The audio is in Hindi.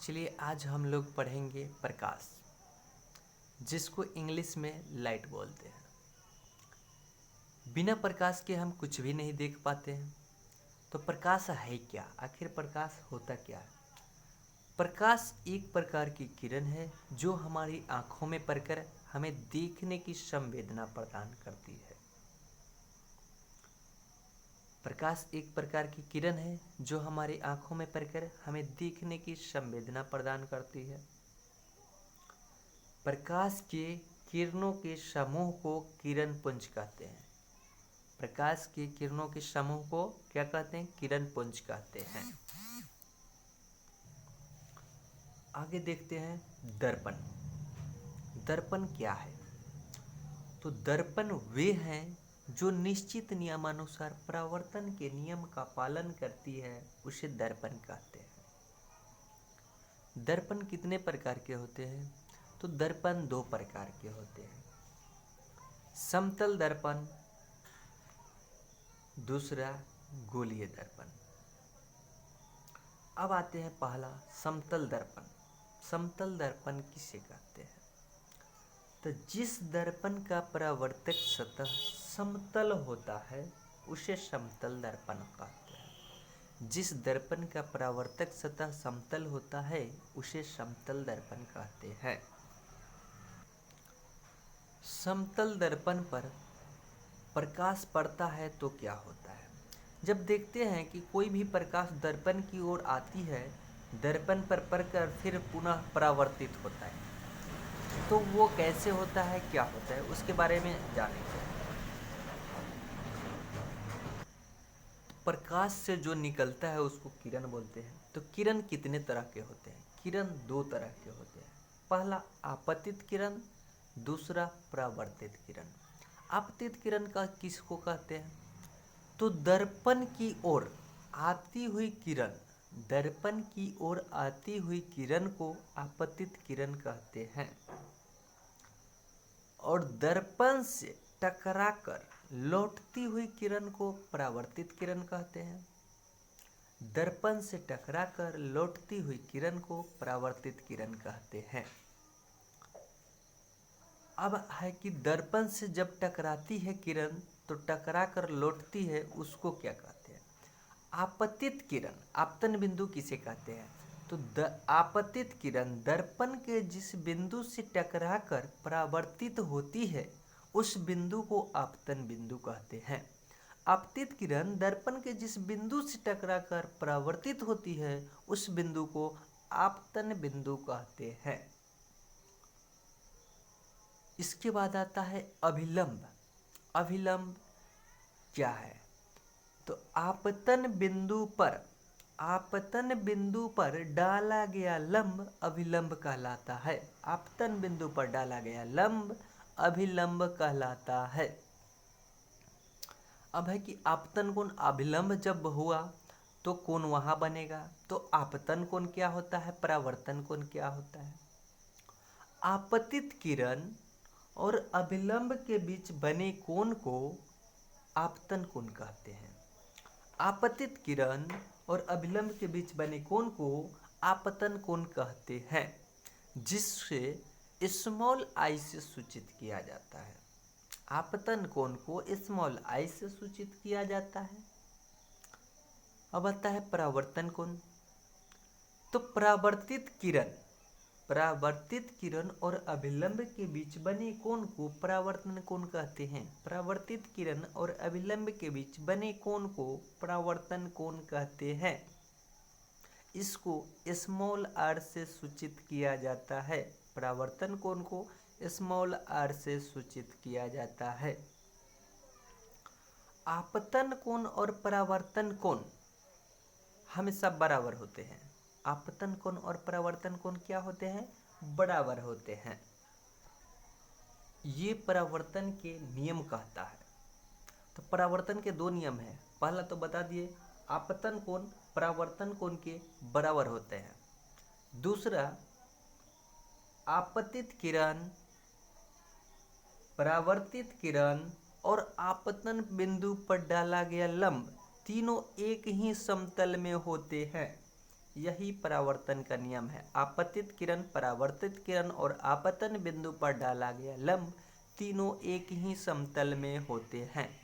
चलिए आज हम लोग पढ़ेंगे प्रकाश, जिसको इंग्लिश में लाइट बोलते हैं। बिना प्रकाश के हम कुछ भी नहीं देख पाते हैं। तो प्रकाश है क्या? आखिर प्रकाश होता क्या है? प्रकाश एक प्रकार की किरण है जो हमारी आँखों में पड़कर हमें देखने की संवेदना प्रदान करती है। प्रकाश एक प्रकार की किरण है जो हमारी आँखों में पड़कर हमें देखने की संवेदना प्रदान करती है। प्रकाश के किरणों के समूह को किरण पुंज कहते हैं। प्रकाश के किरणों के समूह को क्या कहते हैं? किरण पुंज कहते हैं। आगे देखते हैं दर्पण। दर्पण क्या है? तो दर्पण वे हैं जो निश्चित नियमानुसार परावर्तन के नियम का पालन करती है, उसे दर्पण कहते हैं। दर्पण कितने प्रकार के होते हैं? तो दर्पण दो प्रकार के होते हैं, समतल दर्पण, दूसरा गोलीय दर्पण। अब आते हैं पहला समतल दर्पण। समतल दर्पण किसे कहते हैं? तो जिस दर्पण का परावर्तक सतह समतल होता है उसे समतल दर्पण कहते हैं। जिस दर्पण का परावर्तक सतह समतल होता है उसे समतल दर्पण कहते हैं। समतल दर्पण पर प्रकाश पड़ता है तो क्या होता है? जब देखते हैं कि कोई भी प्रकाश दर्पण की ओर आती है, दर्पण पर पड़कर फिर पुनः परावर्तित होता है, तो वो कैसे होता है, क्या होता है, उसके बारे में जानेंगे। प्रकाश से जो निकलता है उसको किरण बोलते हैं। तो किरण कितने तरह के होते हैं? किरण दो तरह के होते हैं। पहला आपतित किरण, दूसरा परावर्तित किरण। आपतित किरण का किसको कहते हैं? तो दर्पण की ओर आती हुई किरण, दर्पण की ओर आती हुई किरण को आपतित किरण कहते हैं। और दर्पण से टकराकर लौटती हुई किरण को परावर्तित किरण कहते हैं। दर्पण से टकराकर लौटती हुई किरण को परावर्तित किरण कहते हैं। अब है कि दर्पण से जब टकराती है किरण तो टकराकर लौटती है, उसको क्या कहते हैं? आपतित किरण। आपतन बिंदु किसे कहते हैं? तो आपतित किरण दर्पण के जिस बिंदु से टकराकर परावर्तित होती है उस बिंदु को आपतन बिंदु कहते हैं। आपतित किरण दर्पण के जिस बिंदु से टकराकर परावर्तित होती है उस बिंदु को आपतन बिंदु कहते हैं। इसके बाद आता है अभिलंब। अभिलंब क्या है? तो आपतन बिंदु पर डाला गया लंब अभिलंब कहलाता है। आपतन बिंदु पर डाला गया लंब अभिलंब कहलाता है। अब है कि आपतन कोण अभिलंब जब हुआ तो कोण वहां बनेगा। तो आपतन कोण क्या होता है, परावर्तन कोण क्या होता है? आपतित किरण और अभिलंब के बीच बने कोण को आपतन कोण कहते हैं। आपतित किरण और अभिलंब के बीच बने कोण को आपतन कोण कहते हैं, जिससे स्मॉल आई से सूचित किया जाता है। आपतन कोण को स्मॉल आई से सूचित किया जाता है। अब आता है परावर्तन कोण। तो परावर्तित किरण और अभिलंब के बीच बने कोण को परावर्तन कोण कहते हैं। परावर्तित किरण और अभिलंब के बीच बने कोण को परावर्तन कोण कहते हैं। इसको स्मॉल आर से सूचित किया जाता है। परावर्तन कोण को स्मॉल आर से सूचित किया जाता है। आपतन कोण और परावर्तन कोण हमेशा बराबर होते हैं। आपतन कोण और परावर्तन कोण क्या होते हैं? बराबर होते हैं। ये परावर्तन के नियम कहता है। तो परावर्तन के दो नियम हैं। पहला तो बता दिए, आपतन कोण परावर्तन कोण के बराबर होते हैं। दूसरा, आपतित किरण, परावर्तित किरण और आपतन बिंदु पर डाला गया लंब तीनों एक ही समतल में होते हैं। यही परावर्तन का नियम है। आपतित किरण, परावर्तित किरण और आपतन बिंदु पर डाला गया लंब तीनों एक ही समतल में होते हैं।